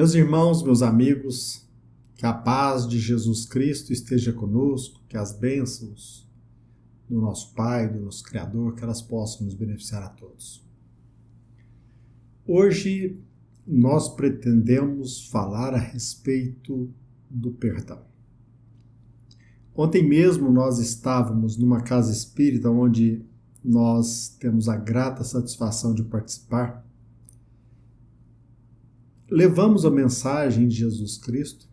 Meus irmãos, meus amigos, que a paz de Jesus Cristo esteja conosco, que as bênçãos do nosso Pai, do nosso Criador, que elas possam nos beneficiar a todos. Hoje nós pretendemos falar a respeito do perdão. Ontem mesmo nós estávamos numa casa espírita onde nós temos a grata satisfação de participar. Levamos a mensagem de Jesus Cristo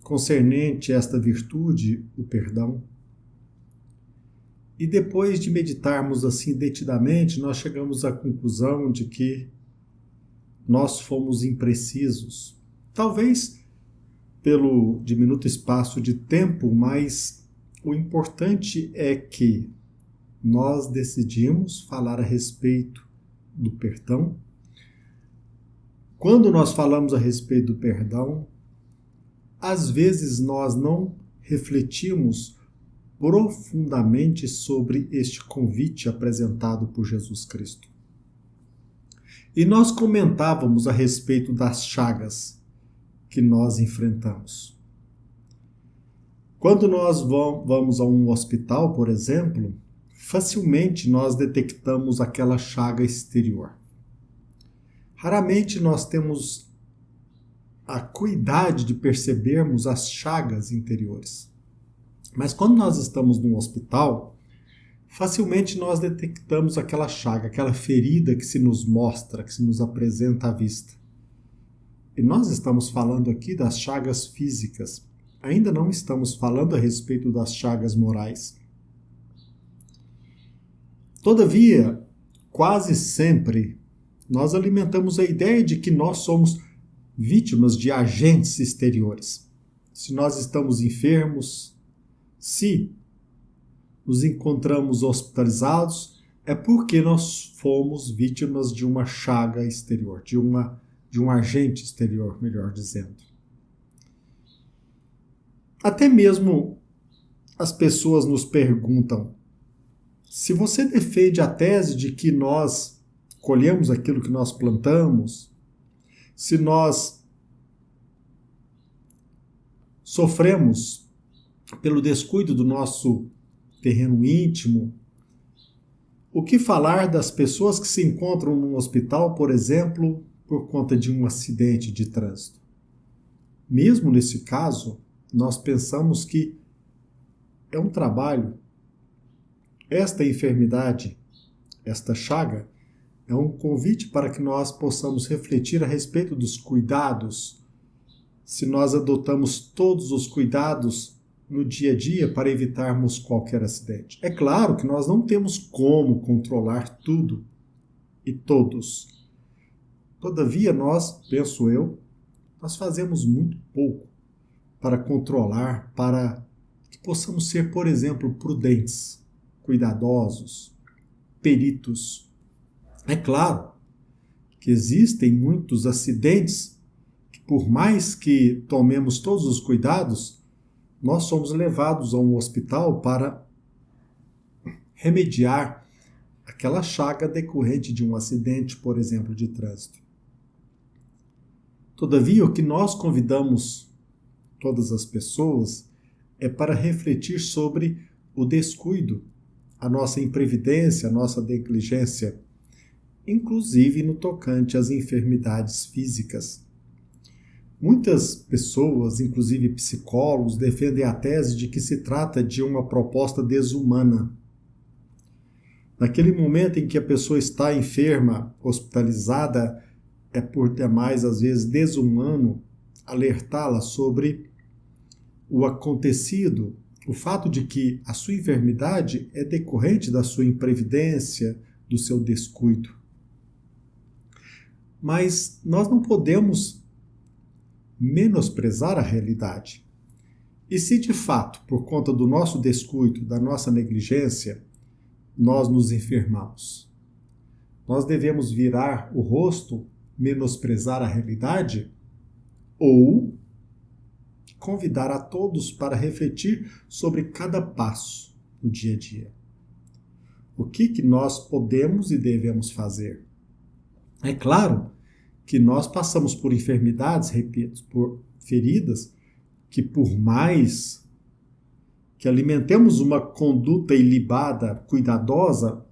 concernente a esta virtude, o perdão. E depois de meditarmos assim detidamente, nós chegamos à conclusão de que nós fomos imprecisos. Talvez pelo diminuto espaço de tempo, mas o importante é que nós decidimos falar a respeito do perdão. Quando nós falamos a respeito do perdão, às vezes nós não refletimos profundamente sobre este convite apresentado por Jesus Cristo. E nós comentávamos a respeito das chagas que nós enfrentamos. Quando nós vamos a um hospital, por exemplo, facilmente nós detectamos aquela chaga exterior. Raramente nós temos a cuidade de percebermos as chagas interiores. Mas quando nós estamos num hospital, facilmente nós detectamos aquela chaga, aquela ferida que se nos mostra, que se nos apresenta à vista. E nós estamos falando aqui das chagas físicas. Ainda não estamos falando a respeito das chagas morais. Todavia, quase sempre, nós alimentamos a ideia de que nós somos vítimas de agentes exteriores. Se nós estamos enfermos, se nos encontramos hospitalizados, é porque nós fomos vítimas de uma chaga exterior, de um agente exterior, melhor dizendo. Até mesmo as pessoas nos perguntam: se você defende a tese de que nós colhemos aquilo que nós plantamos, se nós sofremos pelo descuido do nosso terreno íntimo, o que falar das pessoas que se encontram num hospital, por exemplo, por conta de um acidente de trânsito? Mesmo nesse caso, nós pensamos que é um trabalho. Esta enfermidade, esta chaga, é um convite para que nós possamos refletir a respeito dos cuidados, se nós adotamos todos os cuidados no dia a dia para evitarmos qualquer acidente. É claro que nós não temos como controlar tudo e todos. Todavia, penso eu, nós fazemos muito pouco para controlar, para que possamos ser, por exemplo, prudentes, cuidadosos, peritos. É claro que existem muitos acidentes que, por mais que tomemos todos os cuidados, nós somos levados a um hospital para remediar aquela chaga decorrente de um acidente, por exemplo, de trânsito. Todavia, o que nós convidamos todas as pessoas é para refletir sobre o descuido, a nossa imprevidência, a nossa negligência, inclusive no tocante às enfermidades físicas. Muitas pessoas, inclusive psicólogos, defendem a tese de que se trata de uma proposta desumana. Naquele momento em que a pessoa está enferma, hospitalizada, é por demais, às vezes, desumano alertá-la sobre o acontecido, o fato de que a sua enfermidade é decorrente da sua imprevidência, do seu descuido. Mas nós não podemos menosprezar a realidade. E se de fato, por conta do nosso descuido, da nossa negligência, nós nos enfermamos, nós devemos virar o rosto, menosprezar a realidade? Ou convidar a todos para refletir sobre cada passo do dia a dia? O que nós podemos e devemos fazer? É claro que nós passamos por enfermidades, repito, por feridas, que por mais que alimentemos uma conduta ilibada, cuidadosa,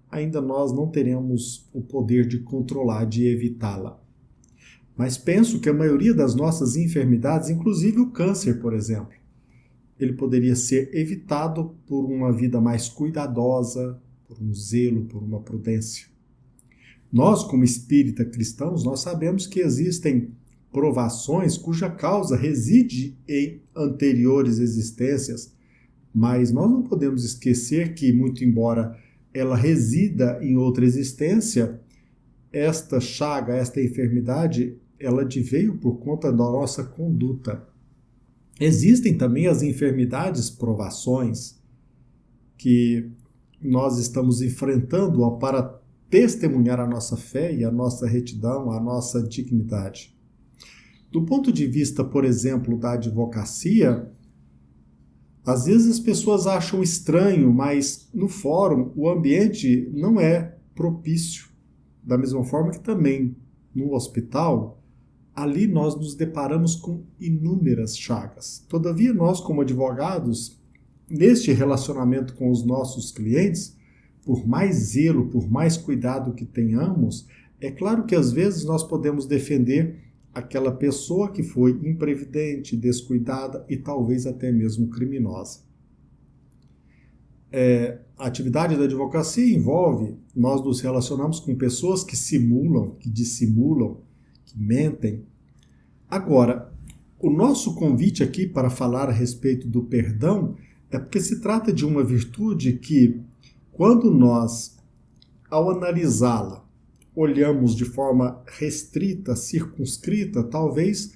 ainda nós não teremos o poder de controlar, de evitá-la. Mas penso que a maioria das nossas enfermidades, inclusive o câncer, por exemplo, ele poderia ser evitado por uma vida mais cuidadosa, por um zelo, por uma prudência. Nós, como espírita cristãos, nós sabemos que existem provações cuja causa reside em anteriores existências, mas nós não podemos esquecer que, muito embora ela resida em outra existência, esta chaga, esta enfermidade, ela adveio por conta da nossa conduta. Existem também as enfermidades, provações, que nós estamos enfrentando para testemunhar a nossa fé e a nossa retidão, a nossa dignidade. Do ponto de vista, por exemplo, da advocacia, às vezes as pessoas acham estranho, mas no fórum o ambiente não é propício. Da mesma forma que também no hospital, ali nós nos deparamos com inúmeras chagas. Todavia, nós como advogados, neste relacionamento com os nossos clientes, por mais zelo, por mais cuidado que tenhamos, é claro que às vezes nós podemos defender aquela pessoa que foi imprevidente, descuidada e talvez até mesmo criminosa. A atividade da advocacia envolve, nós nos relacionamos com pessoas que simulam, que dissimulam, que mentem. Agora, o nosso convite aqui para falar a respeito do perdão é porque se trata de uma virtude que, quando nós, ao analisá-la, olhamos de forma restrita, circunscrita, talvez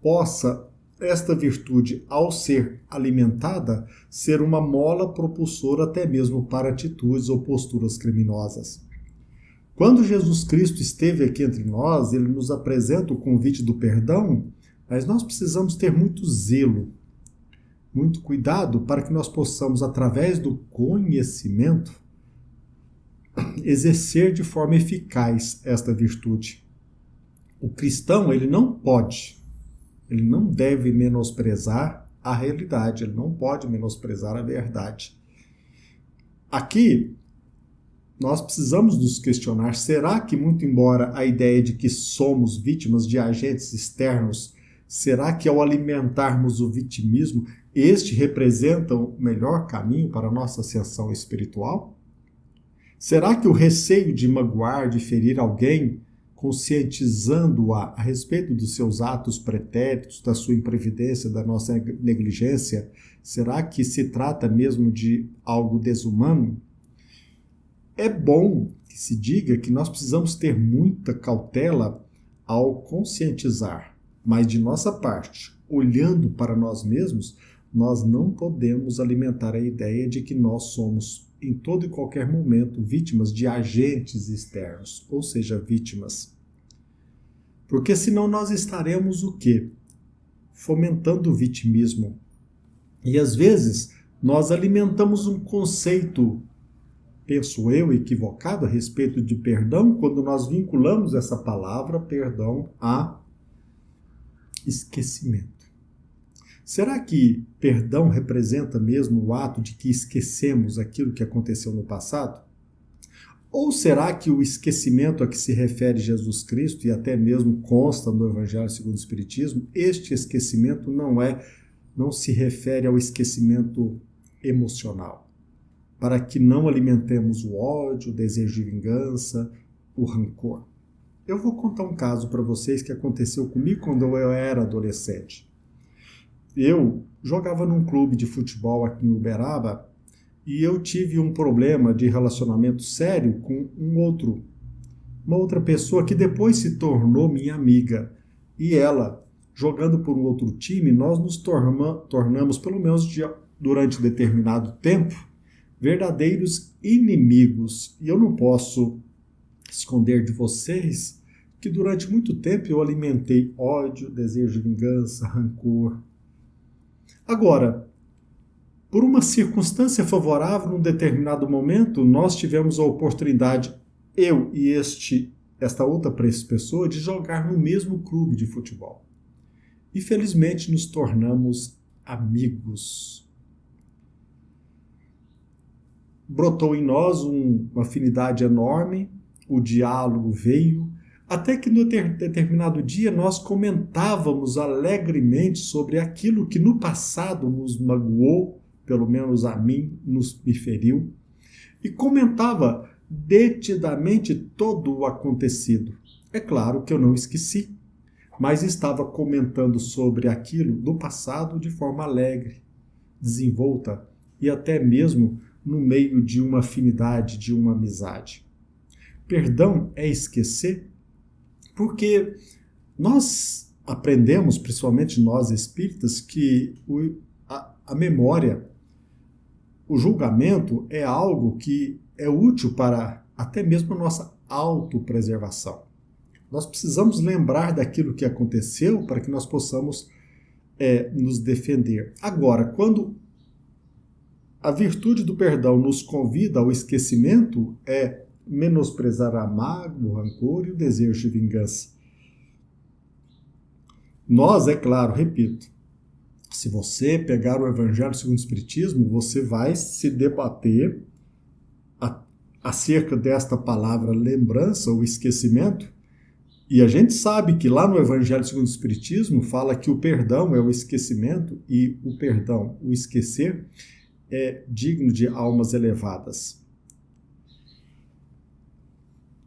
possa esta virtude, ao ser alimentada, ser uma mola propulsora até mesmo para atitudes ou posturas criminosas. Quando Jesus Cristo esteve aqui entre nós, ele nos apresenta o convite do perdão, mas nós precisamos ter muito zelo, muito cuidado para que nós possamos, através do conhecimento, exercer de forma eficaz esta virtude. O cristão, ele não deve menosprezar a realidade, ele não pode menosprezar a verdade. Aqui, nós precisamos nos questionar, será que, muito embora a ideia de que somos vítimas de agentes externos, será que ao alimentarmos o vitimismo, este representa o melhor caminho para a nossa ascensão espiritual? Será que o receio de magoar, de ferir alguém, conscientizando-a a respeito dos seus atos pretéritos, da sua imprevidência, da nossa negligência, será que se trata mesmo de algo desumano? É bom que se diga que nós precisamos ter muita cautela ao conscientizar, mas de nossa parte, olhando para nós mesmos, nós não podemos alimentar a ideia de que nós somos, em todo e qualquer momento, vítimas de agentes externos, ou seja, vítimas. Porque senão nós estaremos o quê? Fomentando o vitimismo. E às vezes nós alimentamos um conceito, penso eu, equivocado a respeito de perdão, quando nós vinculamos essa palavra, perdão, a esquecimento. Será que perdão representa mesmo o ato de que esquecemos aquilo que aconteceu no passado? Ou será que o esquecimento a que se refere Jesus Cristo, e até mesmo consta no Evangelho segundo o Espiritismo, este esquecimento não se refere ao esquecimento emocional, para que não alimentemos o ódio, o desejo de vingança, o rancor. Eu vou contar um caso para vocês que aconteceu comigo quando eu era adolescente. Eu jogava num clube de futebol aqui em Uberaba e eu tive um problema de relacionamento sério com uma outra pessoa que depois se tornou minha amiga. E ela, jogando por um outro time, nós nos tornamos, pelo menos durante determinado tempo, verdadeiros inimigos. E eu não posso esconder de vocês que durante muito tempo eu alimentei ódio, desejo de vingança, rancor. Agora, por uma circunstância favorável, num determinado momento, nós tivemos a oportunidade, eu e este esta outra pessoa de jogar no mesmo clube de futebol. E felizmente nos tornamos amigos. Brotou em nós uma afinidade enorme, o diálogo veio, até que no determinado dia nós comentávamos alegremente sobre aquilo que no passado nos magoou, pelo menos a mim, me feriu, e comentava detidamente todo o acontecido. É claro que eu não esqueci, mas estava comentando sobre aquilo do passado de forma alegre, desenvolta e até mesmo no meio de uma afinidade, de uma amizade. Perdão é esquecer, porque nós aprendemos, principalmente nós espíritas, que a memória, o julgamento é algo que é útil para até mesmo a nossa autopreservação. Nós precisamos lembrar daquilo que aconteceu para que nós possamos nos defender. Agora, quando a virtude do perdão nos convida ao esquecimento, é menosprezar a mágoa, o rancor e o desejo de vingança. Nós, é claro, repito, se você pegar o Evangelho segundo o Espiritismo, você vai se debater acerca desta palavra lembrança ou esquecimento, e a gente sabe que lá no Evangelho segundo o Espiritismo fala que o perdão é o esquecimento e o perdão, o esquecer, é digno de almas elevadas.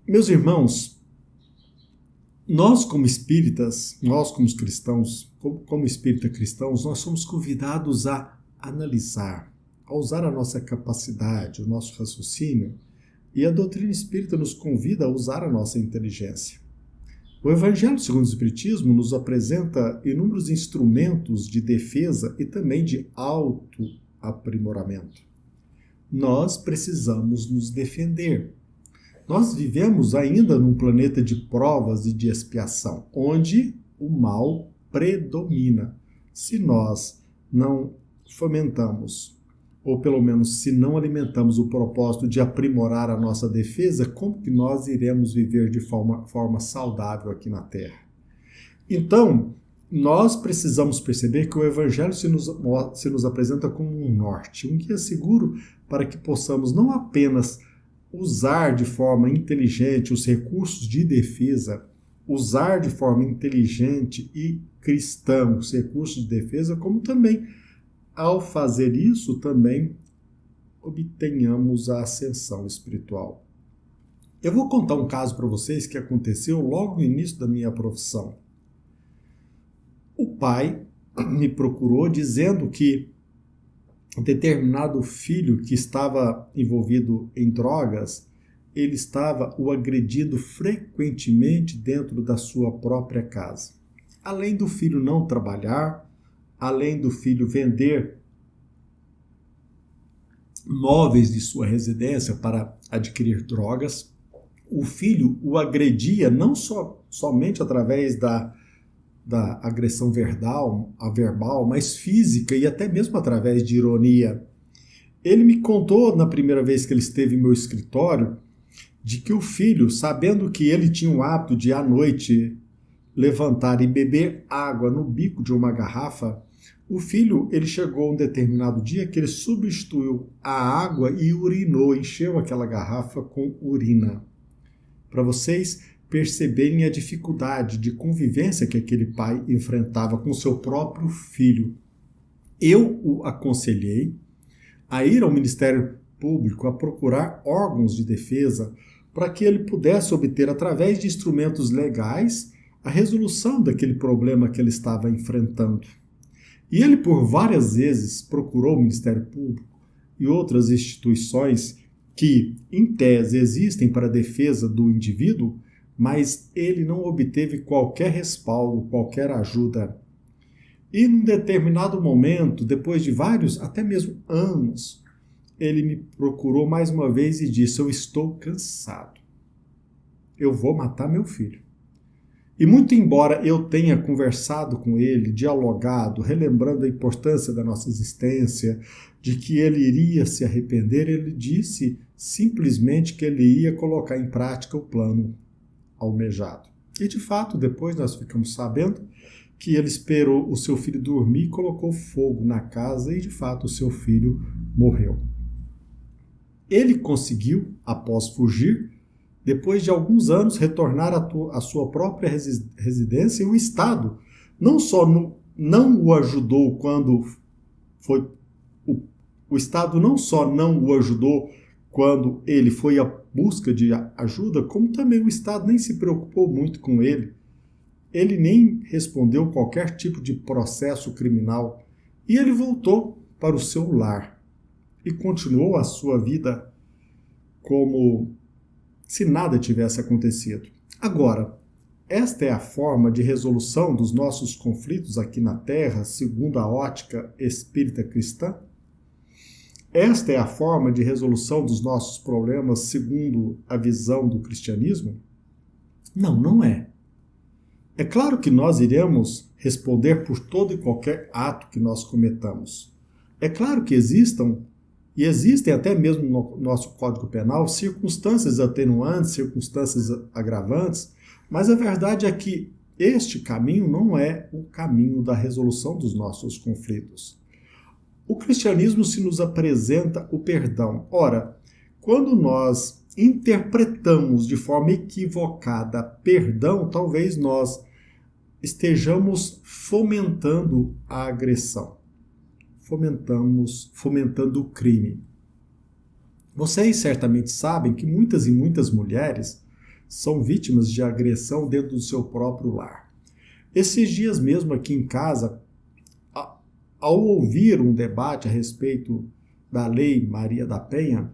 Meus irmãos, nós como espíritas, nós como cristãos, como espírita cristãos, nós somos convidados a analisar, a usar a nossa capacidade, o nosso raciocínio, e a doutrina espírita nos convida a usar a nossa inteligência. O Evangelho segundo o Espiritismo nos apresenta inúmeros instrumentos de defesa e também de autoaprimoramento. Nós precisamos nos defender. Nós vivemos ainda num planeta de provas e de expiação, onde o mal predomina. Se nós não fomentamos, ou pelo menos se não alimentamos o propósito de aprimorar a nossa defesa, como que nós iremos viver de forma saudável aqui na Terra? Então, nós precisamos perceber que o Evangelho se nos apresenta como um norte, um guia seguro para que possamos não apenas usar de forma inteligente os recursos de defesa, usar de forma inteligente e cristã os recursos de defesa, como também, ao fazer isso, também obtenhamos a ascensão espiritual. Eu vou contar um caso para vocês que aconteceu logo no início da minha profissão. O pai me procurou dizendo que determinado filho que estava envolvido em drogas, ele estava o agredindo frequentemente dentro da sua própria casa. Além do filho não trabalhar, além do filho vender móveis de sua residência para adquirir drogas, o filho o agredia não somente através da agressão verbal, mas física e até mesmo através de ironia. Ele me contou na primeira vez que ele esteve em meu escritório de que o filho, sabendo que ele tinha o hábito de à noite levantar e beber água no bico de uma garrafa, o filho, ele chegou um determinado dia que ele substituiu a água e urinou, encheu aquela garrafa com urina. Para vocês perceberem a dificuldade de convivência que aquele pai enfrentava com seu próprio filho. Eu o aconselhei a ir ao Ministério Público, a procurar órgãos de defesa para que ele pudesse obter, através de instrumentos legais, a resolução daquele problema que ele estava enfrentando. E ele, por várias vezes, procurou o Ministério Público e outras instituições que, em tese, existem para a defesa do indivíduo, mas ele não obteve qualquer respaldo, qualquer ajuda. E num determinado momento, depois de vários, até mesmo anos, ele me procurou mais uma vez e disse: eu estou cansado. Eu vou matar meu filho. E muito embora eu tenha conversado com ele, dialogado, relembrando a importância da nossa existência, de que ele iria se arrepender, ele disse simplesmente que ele ia colocar em prática o plano almejado. E de fato, depois nós ficamos sabendo que ele esperou o seu filho dormir e colocou fogo na casa e de fato o seu filho morreu. Ele conseguiu, após fugir, depois de alguns anos, retornar à sua própria residência, e o Estado não só não o ajudou quando foi... O Estado não só não o ajudou quando ele foi à busca de ajuda, como também o Estado nem se preocupou muito com ele. Ele nem respondeu qualquer tipo de processo criminal e ele voltou para o seu lar e continuou a sua vida como se nada tivesse acontecido. Agora, esta é a forma de resolução dos nossos conflitos aqui na Terra, segundo a ótica espírita cristã? Esta é a forma de resolução dos nossos problemas segundo a visão do cristianismo? Não, não é. É claro que nós iremos responder por todo e qualquer ato que nós cometamos. É claro que existem até mesmo no nosso Código Penal circunstâncias atenuantes, circunstâncias agravantes, mas a verdade é que este caminho não é o caminho da resolução dos nossos conflitos. O cristianismo se nos apresenta o perdão. Ora, quando nós interpretamos de forma equivocada perdão, talvez nós estejamos fomentando a agressão, fomentando o crime. Vocês certamente sabem que muitas e muitas mulheres são vítimas de agressão dentro do seu próprio lar. Esses dias mesmo aqui em casa, ao ouvir um debate a respeito da Lei Maria da Penha,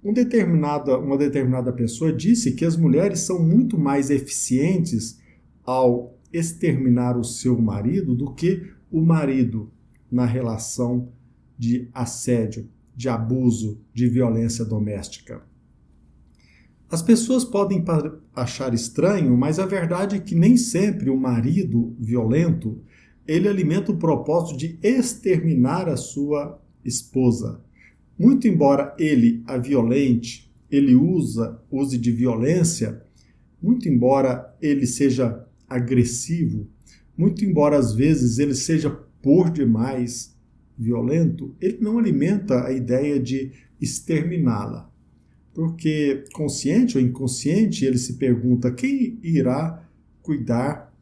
uma determinada pessoa disse que as mulheres são muito mais eficientes ao exterminar o seu marido do que o marido na relação de assédio, de abuso, de violência doméstica. As pessoas podem achar estranho, mas a verdade é que nem sempre o marido violento ele alimenta o propósito de exterminar a sua esposa. Muito embora ele a violente, ele use de violência, muito embora ele seja agressivo, muito embora às vezes ele seja por demais violento, ele não alimenta a ideia de exterminá-la. Porque, consciente ou inconsciente, ele se pergunta: quem irá cuidar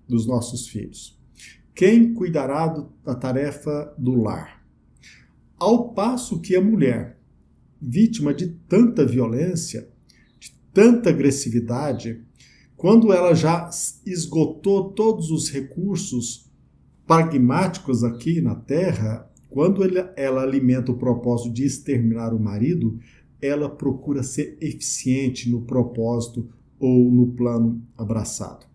dos nossos filhos? Quem cuidará da tarefa do lar? Ao passo que a mulher, vítima de tanta violência, de tanta agressividade, quando ela já esgotou todos os recursos pragmáticos aqui na Terra, quando ela alimenta o propósito de exterminar o marido, ela procura ser eficiente no propósito ou no plano abraçado.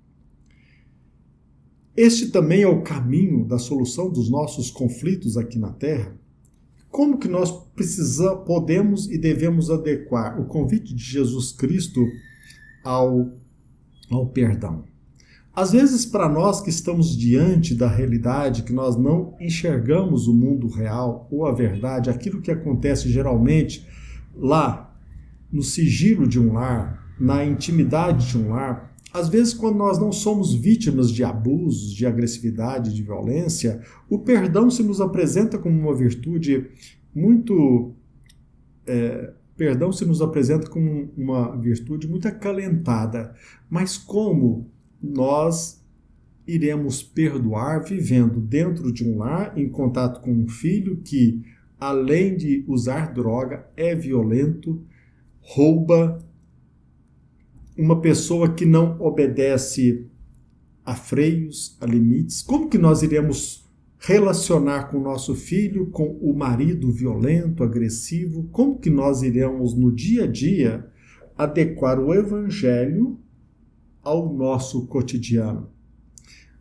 Este também é o caminho da solução dos nossos conflitos aqui na Terra. Como que nós podemos e devemos adequar o convite de Jesus Cristo ao perdão? Às vezes, para nós que estamos diante da realidade, que nós não enxergamos o mundo real ou a verdade, aquilo que acontece geralmente lá no sigilo de um lar, na intimidade de um lar, às vezes, quando nós não somos vítimas de abusos, de agressividade, de violência, o perdão se nos apresenta como uma virtude muito acalentada. Mas como nós iremos perdoar vivendo dentro de um lar, em contato com um filho que, além de usar droga, é violento, rouba, uma pessoa que não obedece a freios, a limites? Como que nós iremos relacionar com o nosso filho, com o marido violento, agressivo? Como que nós iremos, no dia a dia, adequar o evangelho ao nosso cotidiano?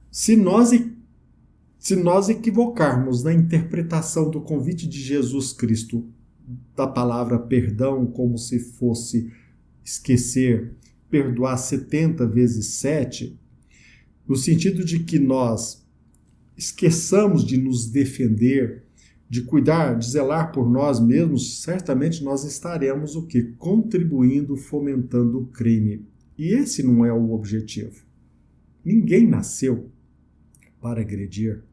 Se nós equivocarmos na interpretação do convite de Jesus Cristo, da palavra perdão, como se fosse esquecer, perdoar 70 vezes 7, no sentido de que nós esqueçamos de nos defender, de cuidar, de zelar por nós mesmos, certamente nós estaremos o quê? Contribuindo, fomentando o crime. E esse não é o objetivo. Ninguém nasceu para agredir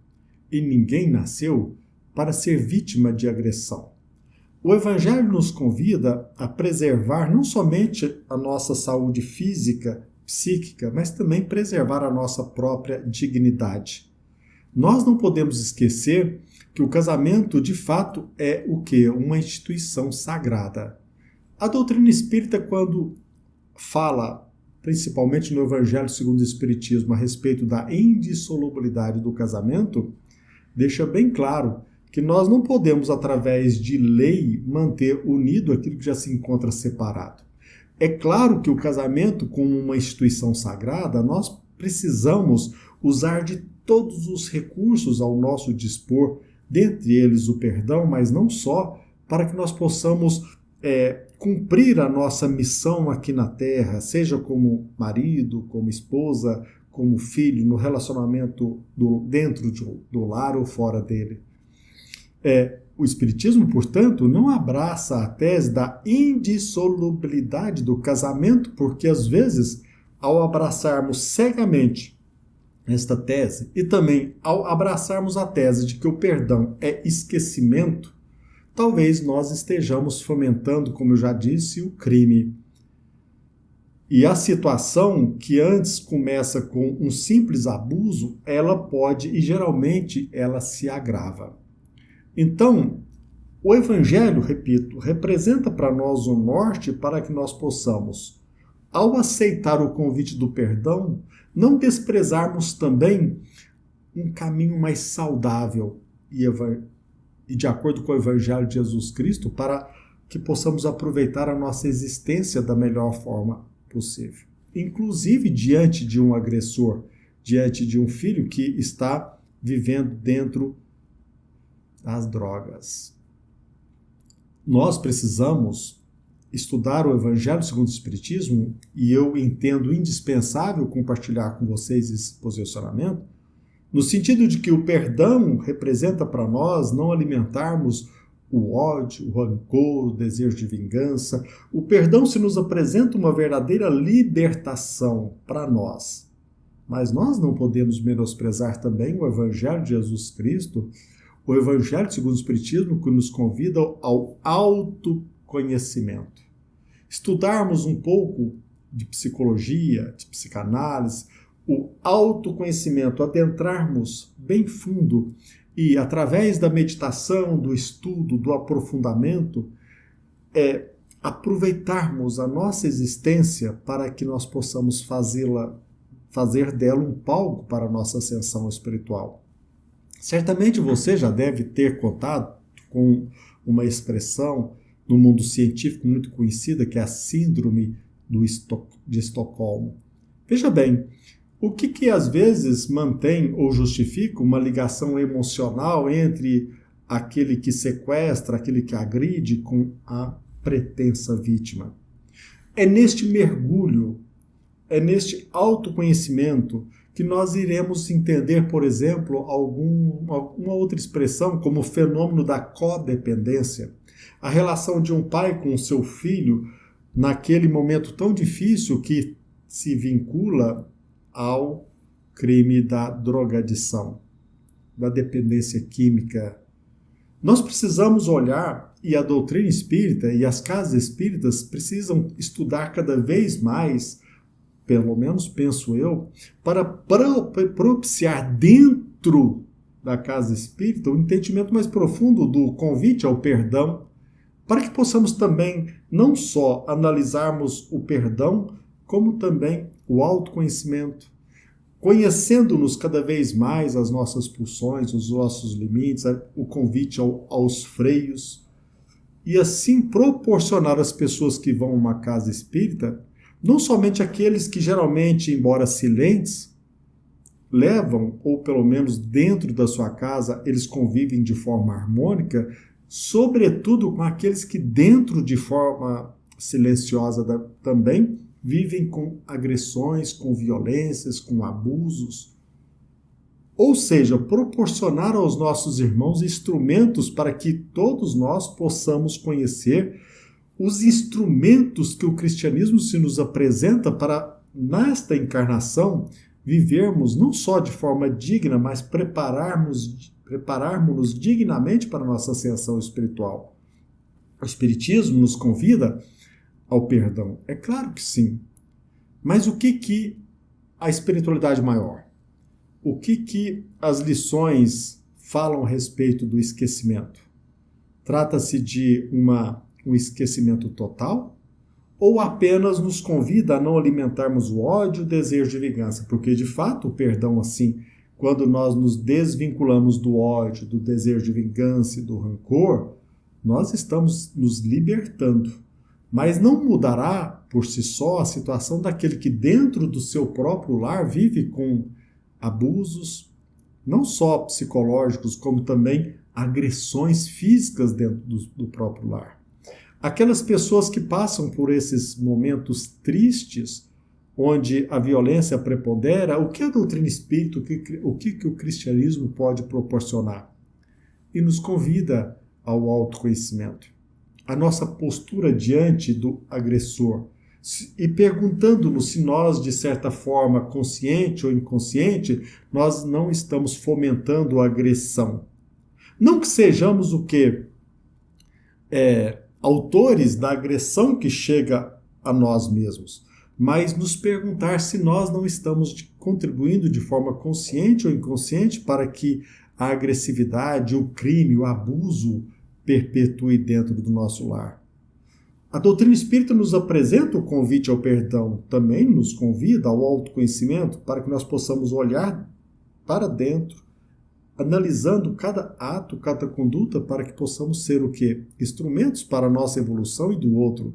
e ninguém nasceu para ser vítima de agressão. O Evangelho nos convida a preservar não somente a nossa saúde física, psíquica, mas também preservar a nossa própria dignidade. Nós não podemos esquecer que o casamento, de fato, é o quê? Uma instituição sagrada. A doutrina espírita, quando fala, principalmente no Evangelho segundo o Espiritismo, a respeito da indissolubilidade do casamento, deixa bem claro que nós não podemos, através de lei, manter unido aquilo que já se encontra separado. É claro que o casamento, como uma instituição sagrada, nós precisamos usar de todos os recursos ao nosso dispor, dentre eles o perdão, mas não só, para que nós possamos cumprir a nossa missão aqui na Terra, seja como marido, como esposa, como filho, no relacionamento dentro do lar ou fora dele. O Espiritismo, portanto, não abraça a tese da indissolubilidade do casamento, porque às vezes, ao abraçarmos cegamente esta tese e também ao abraçarmos a tese de que o perdão é esquecimento, talvez nós estejamos fomentando, como eu já disse, o crime. E a situação que antes começa com um simples abuso, ela pode e geralmente ela se agrava. Então, o Evangelho, repito, representa para nós um norte para que nós possamos, ao aceitar o convite do perdão, não desprezarmos também um caminho mais saudável e de acordo com o Evangelho de Jesus Cristo, para que possamos aproveitar a nossa existência da melhor forma possível. Inclusive diante de um agressor, diante de um filho que está vivendo dentro das drogas. Nós precisamos estudar o Evangelho segundo o Espiritismo, e eu entendo indispensável compartilhar com vocês esse posicionamento, no sentido de que o perdão representa para nós não alimentarmos o ódio, o rancor, o desejo de vingança. O perdão se nos apresenta uma verdadeira libertação para nós. Mas nós não podemos menosprezar também o Evangelho de Jesus Cristo, o Evangelho segundo o Espiritismo, que nos convida ao autoconhecimento. Estudarmos um pouco de psicologia, de psicanálise, o autoconhecimento, adentrarmos bem fundo e, através da meditação, do estudo, do aprofundamento, aproveitarmos a nossa existência para que nós possamos fazer dela um palco para a nossa ascensão espiritual. Certamente você já deve ter contato com uma expressão no mundo científico muito conhecida, que é a Síndrome de Estocolmo. Veja bem, o que às vezes mantém ou justifica uma ligação emocional entre aquele que sequestra, aquele que agride com a pretensa vítima? É neste mergulho, é neste autoconhecimento que nós iremos entender, por exemplo, uma outra expressão como o fenômeno da codependência, a relação de um pai com o seu filho naquele momento tão difícil que se vincula ao crime da drogadição, da dependência química. Nós precisamos olhar, e a doutrina espírita e as casas espíritas precisam estudar cada vez mais, pelo menos penso eu, para propiciar dentro da casa espírita um entendimento mais profundo do convite ao perdão, para que possamos também não só analisarmos o perdão, como também o autoconhecimento, conhecendo-nos cada vez mais as nossas pulsões, os nossos limites, o convite aos freios, e assim proporcionar às pessoas que vão a uma casa espírita, não somente aqueles que geralmente, embora silentes, levam, ou pelo menos dentro da sua casa, eles convivem de forma harmônica, sobretudo com aqueles que dentro de forma silenciosa também vivem com agressões, com violências, com abusos. Ou seja, proporcionar aos nossos irmãos instrumentos para que todos nós possamos conhecer os instrumentos que o cristianismo se nos apresenta para nesta encarnação, vivermos não só de forma digna, mas prepararmos-nos dignamente para a nossa ascensão espiritual. O Espiritismo nos convida ao perdão? É claro que sim. Mas o que a espiritualidade maior? O que as lições falam a respeito do esquecimento? Trata-se de um esquecimento total? Ou apenas nos convida a não alimentarmos o ódio e o desejo de vingança? Porque, de fato, o perdão, assim, quando nós nos desvinculamos do ódio, do desejo de vingança e do rancor, nós estamos nos libertando. Mas não mudará, por si só, a situação daquele que dentro do seu próprio lar vive com abusos, não só psicológicos, como também agressões físicas dentro do próprio lar. Aquelas pessoas que passam por esses momentos tristes, onde a violência prepondera, o que a doutrina espírita, o que o cristianismo pode proporcionar? E nos convida ao autoconhecimento. A nossa postura diante do agressor e perguntando-nos se nós, de certa forma, consciente ou inconsciente, nós não estamos fomentando a agressão. Não que sejamos o quê? Autores da agressão que chega a nós mesmos, mas nos perguntar se nós não estamos contribuindo de forma consciente ou inconsciente para que a agressividade, o crime, o abuso perpetue dentro do nosso lar. A doutrina espírita nos apresenta o convite ao perdão, também nos convida ao autoconhecimento para que nós possamos olhar para dentro, analisando cada ato, cada conduta, para que possamos ser o quê? Instrumentos para a nossa evolução e do outro.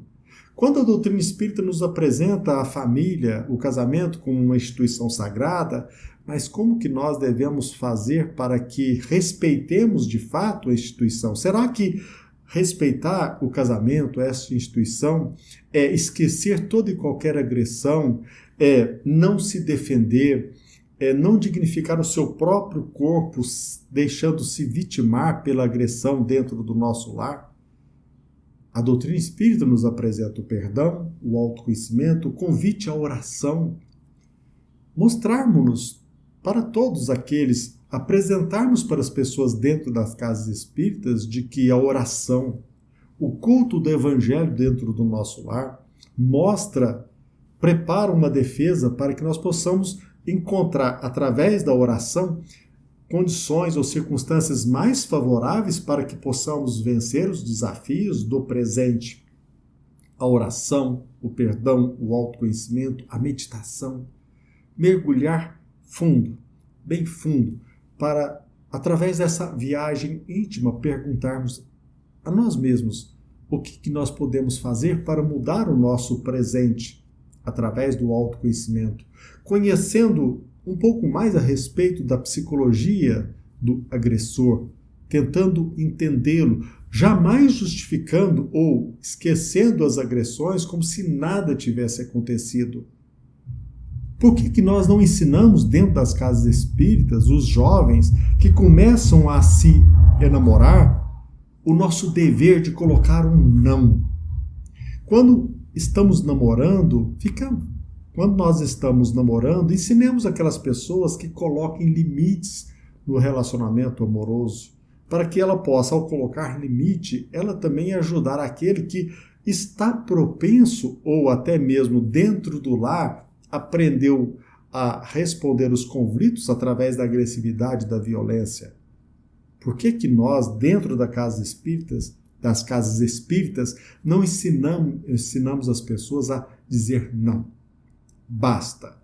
Quando a doutrina espírita nos apresenta a família, o casamento como uma instituição sagrada, mas como que nós devemos fazer para que respeitemos de fato a instituição? Será que respeitar o casamento, essa instituição, é esquecer toda e qualquer agressão, é não se defender, é não dignificar o seu próprio corpo, deixando-se vitimar pela agressão dentro do nosso lar? A doutrina espírita nos apresenta o perdão, o autoconhecimento, o convite à oração. Mostrarmos-nos para todos aqueles, apresentarmos para as pessoas dentro das casas espíritas de que a oração, o culto do evangelho dentro do nosso lar, prepara uma defesa para que nós possamos encontrar, através da oração, condições ou circunstâncias mais favoráveis para que possamos vencer os desafios do presente. A oração, o perdão, o autoconhecimento, a meditação. Mergulhar fundo, bem fundo, para, através dessa viagem íntima, perguntarmos a nós mesmos o que nós podemos fazer para mudar o nosso presente, através do autoconhecimento, conhecendo um pouco mais a respeito da psicologia do agressor, tentando entendê-lo, jamais justificando ou esquecendo as agressões como se nada tivesse acontecido. Por que nós não ensinamos dentro das casas espíritas, os jovens que começam a se enamorar, o nosso dever de colocar um não? Quando nós estamos namorando, ensinemos aquelas pessoas que coloquem limites no relacionamento amoroso, para que ela possa, ao colocar limite, ela também ajudar aquele que está propenso, ou até mesmo dentro do lar, aprendeu a responder os conflitos através da agressividade e da violência. Por que nós, dentro das casas espíritas, não ensinamos as pessoas a dizer não? Basta.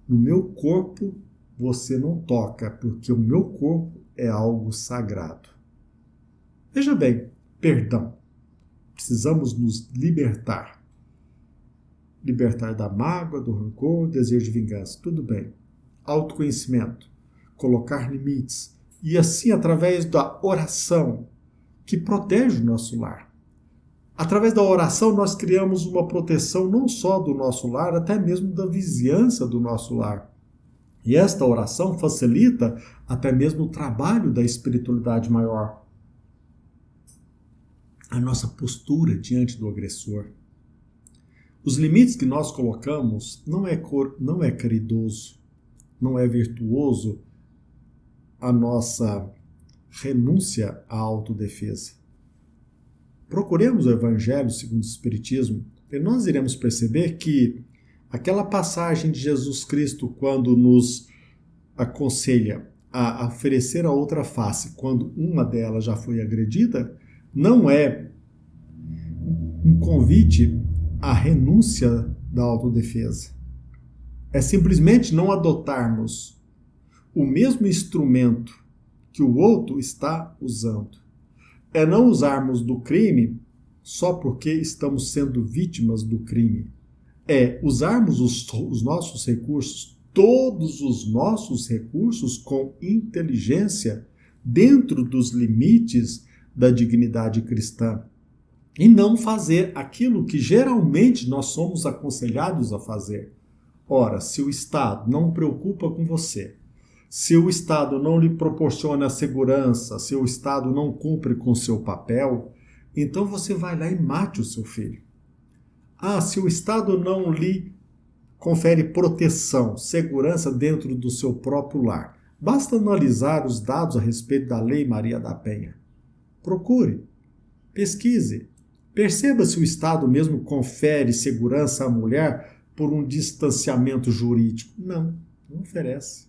No meu corpo você não toca, porque o meu corpo é algo sagrado. Veja bem, perdão. Precisamos nos libertar. Libertar da mágoa, do rancor, desejo de vingança. Tudo bem. Autoconhecimento. Colocar limites. E assim, através da oração, que protege o nosso lar. Através da oração, nós criamos uma proteção não só do nosso lar, até mesmo da vizinhança do nosso lar. E esta oração facilita até mesmo o trabalho da espiritualidade maior. A nossa postura diante do agressor. Os limites que nós colocamos não é caridoso, não é virtuoso a nossa renúncia à autodefesa. Procuremos o Evangelho segundo o Espiritismo e nós iremos perceber que aquela passagem de Jesus Cristo quando nos aconselha a oferecer a outra face quando uma delas já foi agredida, não é um convite à renúncia da autodefesa. É simplesmente não adotarmos o mesmo instrumento que o outro está usando. É não usarmos do crime só porque estamos sendo vítimas do crime. É usarmos os nossos recursos, todos os nossos recursos, com inteligência, dentro dos limites da dignidade cristã. E não fazer aquilo que geralmente nós somos aconselhados a fazer. Ora, se o Estado não preocupa com você, se o Estado não lhe proporciona segurança, se o Estado não cumpre com seu papel, então você vai lá e mate o seu filho. Se o Estado não lhe confere proteção, segurança dentro do seu próprio lar, basta analisar os dados a respeito da Lei Maria da Penha. Procure, pesquise, perceba se o Estado mesmo confere segurança à mulher por um distanciamento jurídico. Não oferece.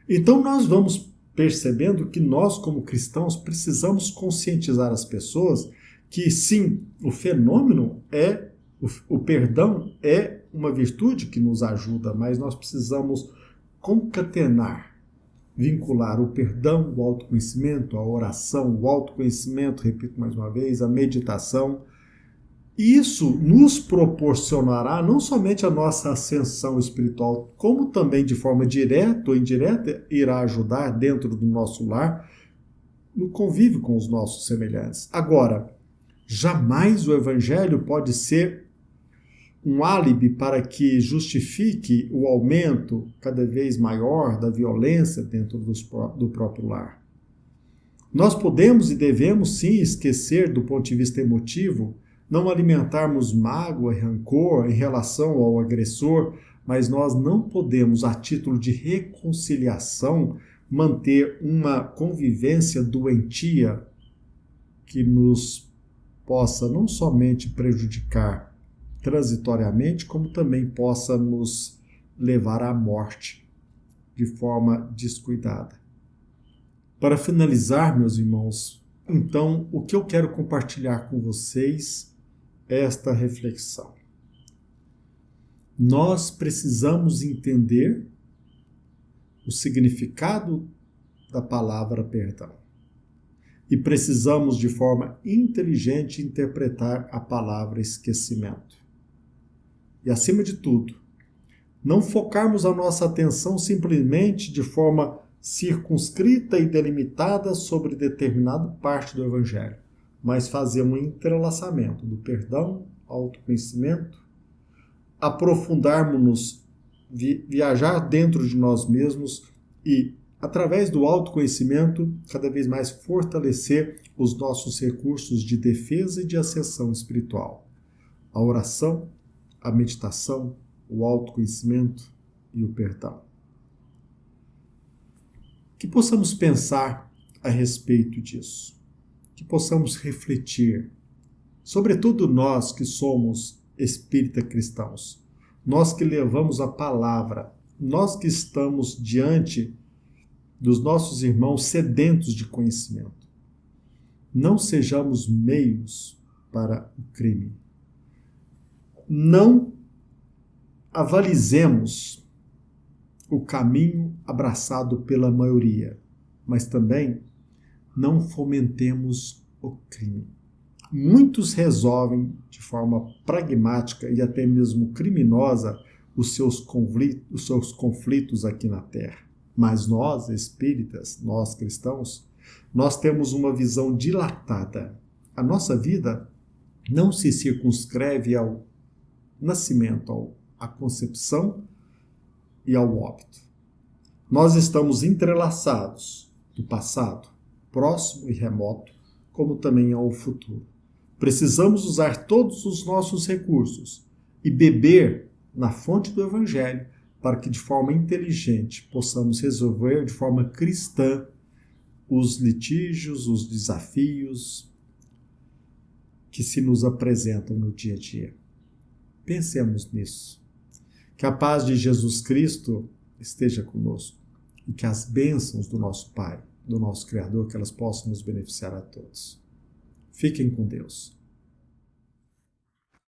Então nós vamos percebendo que nós, como cristãos, precisamos conscientizar as pessoas que sim, o perdão é uma virtude que nos ajuda, mas nós precisamos concatenar, vincular o perdão, o autoconhecimento, a oração, o autoconhecimento, repito mais uma vez, a meditação. Isso nos proporcionará não somente a nossa ascensão espiritual, como também de forma direta ou indireta irá ajudar dentro do nosso lar no convívio com os nossos semelhantes. Agora, jamais o Evangelho pode ser um álibi para que justifique o aumento cada vez maior da violência dentro do próprio lar. Nós podemos e devemos sim esquecer do ponto de vista emotivo, não alimentarmos mágoa e rancor em relação ao agressor, mas nós não podemos, a título de reconciliação, manter uma convivência doentia que nos possa não somente prejudicar transitoriamente, como também possa nos levar à morte de forma descuidada. Para finalizar, meus irmãos, então, o que eu quero compartilhar com vocês é esta reflexão. Nós precisamos entender o significado da palavra perdão. E precisamos, de forma inteligente, interpretar a palavra esquecimento. E, acima de tudo, não focarmos a nossa atenção simplesmente de forma circunscrita e delimitada sobre determinada parte do Evangelho, mas fazer um entrelaçamento do perdão, autoconhecimento, aprofundarmos-nos, viajar dentro de nós mesmos e, através do autoconhecimento, cada vez mais fortalecer os nossos recursos de defesa e de ascensão espiritual. A oração, a meditação, o autoconhecimento e o perdão. Que possamos pensar a respeito disso, que possamos refletir, sobretudo nós que somos espírita cristãos, nós que levamos a palavra, nós que estamos diante dos nossos irmãos sedentos de conhecimento. Não sejamos meios para o crime. Não avalizemos o caminho abraçado pela maioria, mas também não fomentemos o crime. Muitos resolvem de forma pragmática e até mesmo criminosa os seus conflitos aqui na Terra. Mas nós, espíritas, nós cristãos, nós temos uma visão dilatada. A nossa vida não se circunscreve ao nascimento, à concepção e ao óbito. Nós estamos entrelaçados do passado, próximo e remoto, como também ao futuro. Precisamos usar todos os nossos recursos e beber na fonte do Evangelho, para que de forma inteligente possamos resolver de forma cristã os litígios, os desafios que se nos apresentam no dia a dia. Pensemos nisso. Que a paz de Jesus Cristo esteja conosco e que as bênçãos do nosso Pai, do nosso Criador, que elas possam nos beneficiar a todos. Fiquem com Deus.